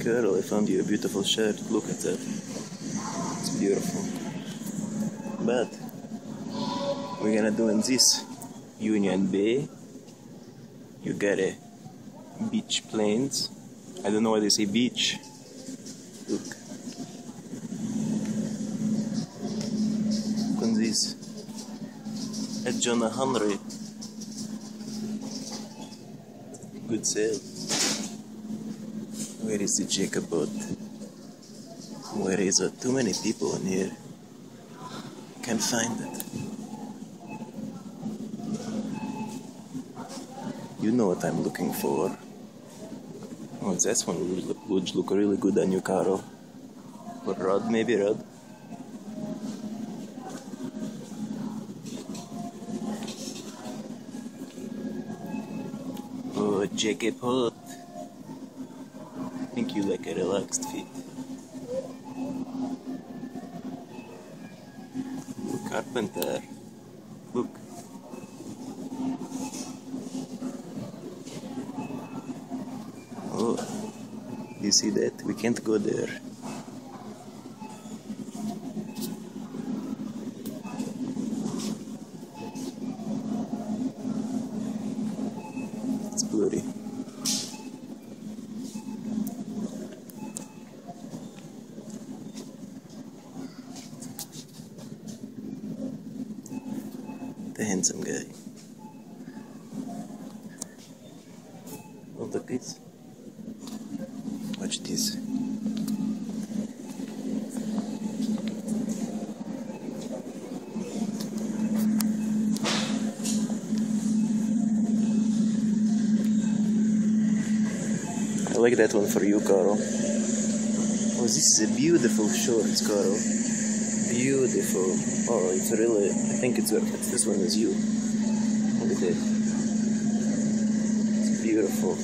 Carol, I found you a beautiful shirt. Look at that. It's beautiful. But we're gonna do in this Union Bay. You got a beach plains. I don't know why they say beach. Look. Look on this. At John Henry. Good sale. Where is the Jacob boat? Where is it? Too many people in here. Can't find it. You know what I'm looking for. Oh, this one would look really good on you, Carol. Or Rod, maybe Rod. Oh, Jacob Hut. I think you like a relaxed fit. Oh, Carpenter. Look. Oh, you see that? We can't go there. It's blurry. The handsome guy. Oh, look this. Watch this. I like that one for you, Carl. Oh, this is a beautiful shorts, Carl. Beautiful. Oh, it's really. I think it's this one is you. Look at it. It's beautiful.